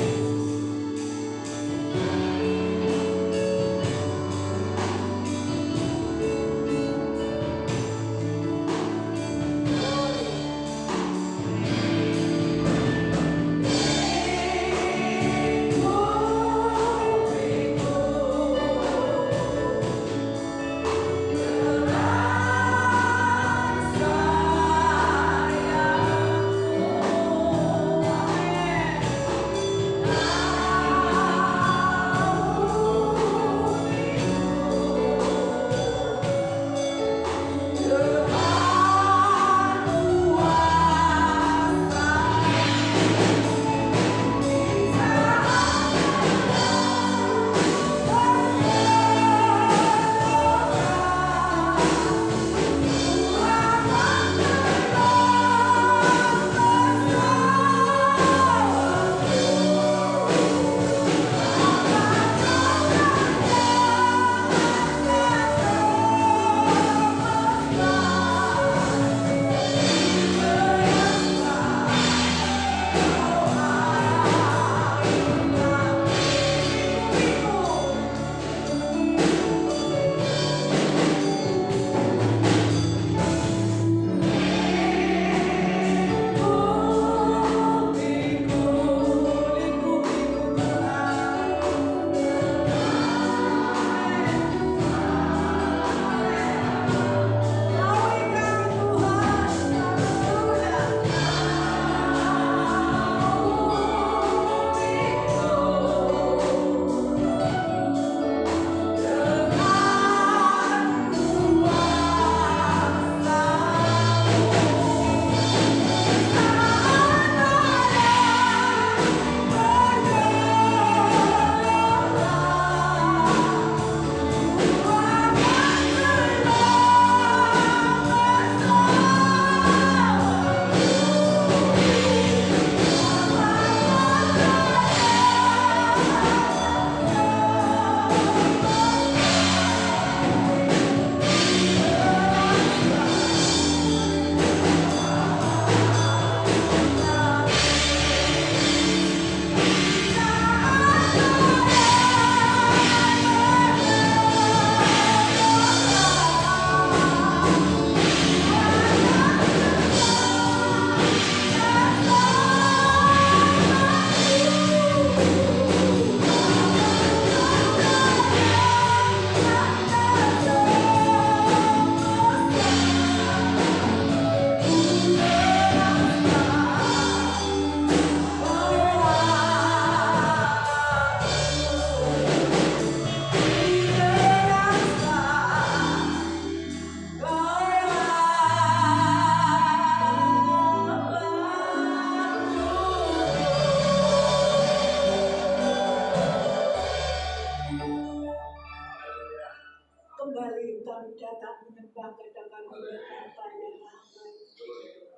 Speaker 4: kami datang menyembah kepada Bapa yang Maha Baik.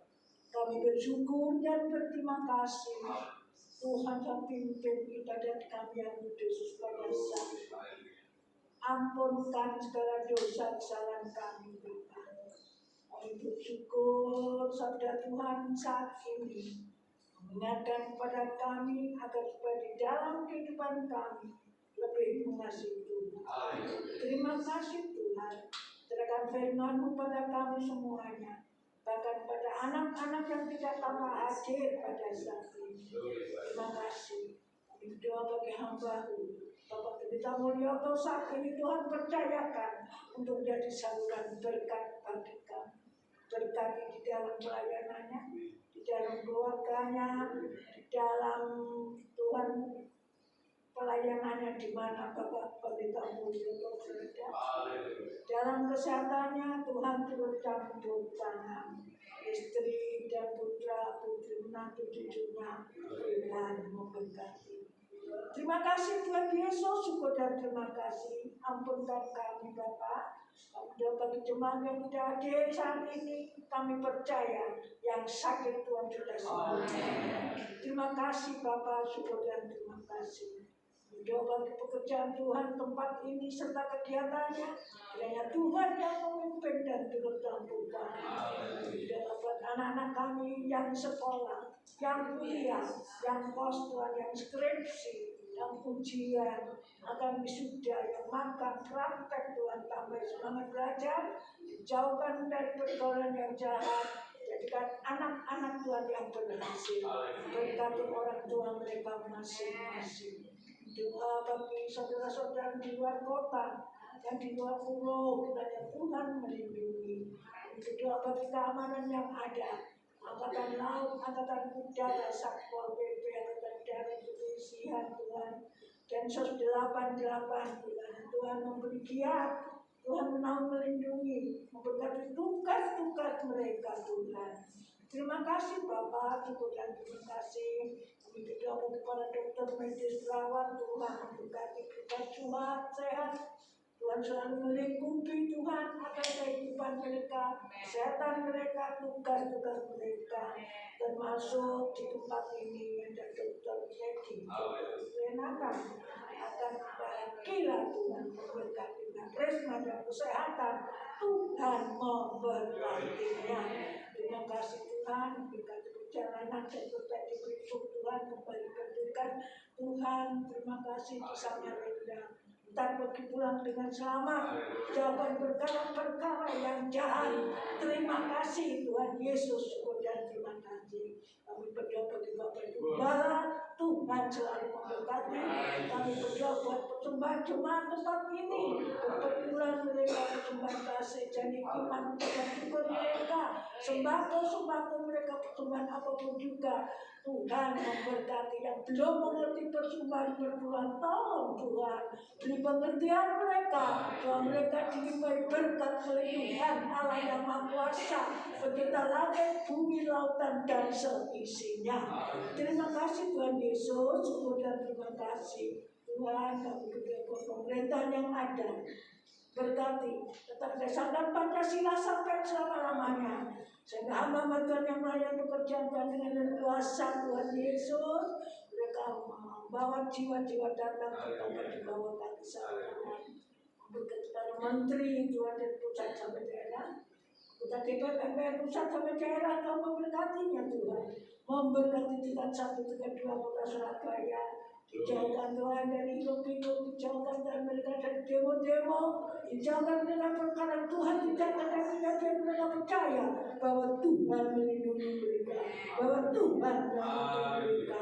Speaker 4: Kami bersyukur dan berterima kasih Tuhan yang pimpin ibadat kami yang kudus pada saat ini. Ampunkan segala dosa kesalahan kami Bapa. Kami bersyukur sabda Tuhan saat ini mengingatkan kepada kami agar supaya di dalam kehidupan kami lebih mengasihi Tuhan. Terima kasih Tuhan, serahkan firman-Mu pada kami semuanya, bahkan pada anak-anak yang tidak lama hadir pada saat ini. Terima kasih. Kami berdoa bagi hamba-Mu, Bapak Pendeta Mulyoto saat ini Tuhan percayakan untuk menjadi saluran berkat bagi kami. Berkati di dalam pelayanannya, di dalam keluarganya, di dalam Tuhan pelayanannya di mana Bapak Pendeta Mulyoto berada. Dalam kesehatannya Tuhan turut campur tangan istri dan putra putri menantu cucunya, Tuhan memberkati. Terima kasih Tuhan Yesus, syukur dan terima kasih. Ampunkan kami Bapa. Kami dapat jemaat yang tidak hadir saat ini, kami percaya yang sakit Tuhan sudah sembuh. Terima kasih Bapa, syukur dan terima kasih. Berdoa bagi pekerjaan Tuhan tempat ini serta kegiatannya, kiranya Tuhan yang memimpin dan turut campur tangan. Dapat anak-anak kami yang sekolah, yang kuliah, yang kos Tuhan, yang skripsi, yang ujian, akan wisuda, yang makan, praktek Tuhan, tambah semangat belajar, dijauhkan dari pergaulan yang jahat, jadikan anak-anak Tuhan yang berhasil, berkati orang tua mereka masing-masing. Doa bagi saudara-saudara di luar kota, yang di luar pulau, kiranya Tuhan melindungi. Doa bagi keamanan yang ada, Angkatan Laut, Angkatan Udara, Satpol PP, Angkatan Darat, Kepolisian Tuhan, Densus 88 Tuhan memberi giat, Tuhan menaungi melindungi, memberkati tugas-tugas mereka Tuhan. Terima kasih Bapak, syukur dan terima kasih. Kami berdoa kepada dokter medis perawat Tuhan memberkati kita semua sehat. Tuhan selalu melingkupi Tuhan akan kehidupan mereka, kesehatan mereka, tugas-tugas mereka, termasuk di tempat ini ada dokter medis, Renata akan gila Tuhan memberkati Resma dan kesehatan Tuhan memberkatinya. Terima kasih Tuhan, berkati perjalanan dan berkati besok Tuhan kembali berdirikan Tuhan. Terima kasih di Samarinda. Dan pergi pulang dengan selamat, jangan perkara-perkara yang jahat. Terima kasih Tuhan Yesus, syukur dan terima kasih. Kami berdoa bagi Bapak Ibu Gembala, Tuhan selalu memberkati. Kami berdoa buat persembahan jemaat tempat ini, perpuluhan mereka persembahan kasih, jadi iman dan syukur mereka, sembako mereka persembahan apapun juga. Tuhan memberkati yang belum mengerti persembahan berpuluhan, tolong Tuhan beri pengertian mereka, bahwa mereka dilimpahi berkat pelindungan Allah yang Maha Kuasa, pencipta langit, bumi, lautan dan seisinya. Terima kasih Tuhan Yesus, syukur dan terima kasih Tuhan. Kami berdoa pemerintahan yang ada, berkati tetap dasarkan Pancasila sampai selama-lamanya, sehingga hamba Tuhan yang melayani pekerjaan Tuhan dengan leluasa Tuhan Yesus, mereka membawa jiwa-jiwa datang kepada di bawah kaki saya, berkat para menteri Tuhan dari pusat sampai daerah, pusat DPR pusat sampai daerah, Kau memberkatinya Tuhan, memberkati tingkat 1, tingkat 2 kota Surabaya. Dijauhkan Tuhan dari hidup-hidup, dijauhkan dari mereka dari demo-demo, dijauhkan dengan perkara Tuhan tidak terjadi, dan mereka percaya bahwa Tuhan melindungi mereka, bahwa Tuhan menyelamatkan mereka.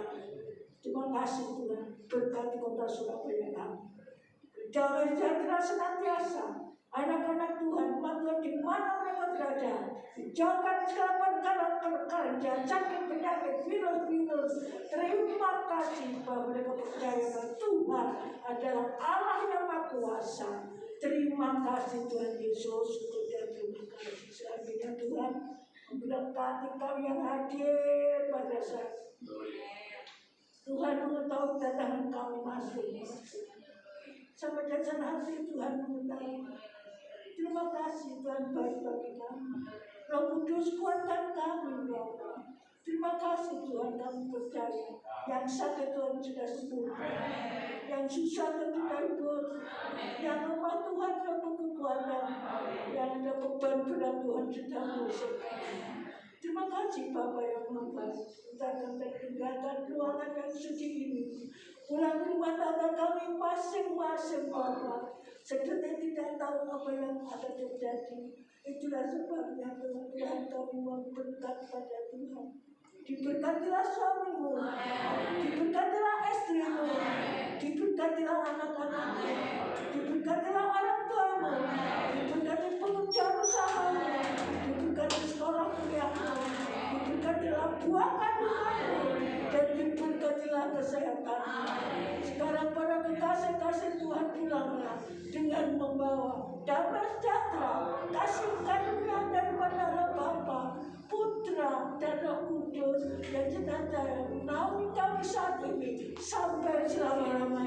Speaker 4: Terima kasih Tuhan, berkati kota Surabaya kami. Damai sejahtera senantiasa. Anak-anak Tuhan, Tuhan di mana mereka berada, dijauhkan segala perkara yang sakit, penyakit, virus. Terima kasih bahwa mereka percaya bahwa Tuhan adalah Allah yang Maha Kuasa. Terima kasih Tuhan Yesus, dan terima kasih selanjutnya Tuhan memberkati kami yang hadir pada saat Tuhan mengetahui datangan kami masing-masing. Sampai dasar hati Tuhan mengetahui. Terima kasih Tuhan baik bagi kami. Roh Kudus kuatkan kami ya Allah. Terima kasih Tuhan kami percaya. Yang sakit Tuhan sudah sembuhkan. Yang susah Tuhan sudah hibur. Yang lemah Tuhan dapat kekuatan. Yang ada beban berat Tuhan sudah mengusirkan. Terima kasih Bapak yang Maha Baik. Kita akan meninggalkan ruangan yang suci ini. Pulang rumah tangga kami masing-masing Bapak. Seketika tidak tahu apa yang akan terjadi. Itulah sebabnya Tuhan kami mohon berkat pada Tuhan. Diberkatilah suamimu, diberkatilah istrimu, diberkatilah anak-anakmu, diberkatilah orang tuamu, diberkati pekerjaan usahamu, diberkati sekolah kuliahmu, diberkatilah buah kandunganmu, dan diberkatilah kesehatanmu. Sekarang para kekasih-kasih Tuhan pulanglah dengan membawa damai sejahtera, kasih karunia daripada Allah Bapa, Putra dan Roh Kudus yang senantiasa menaungi kami saat ini sampai selama-lamanya.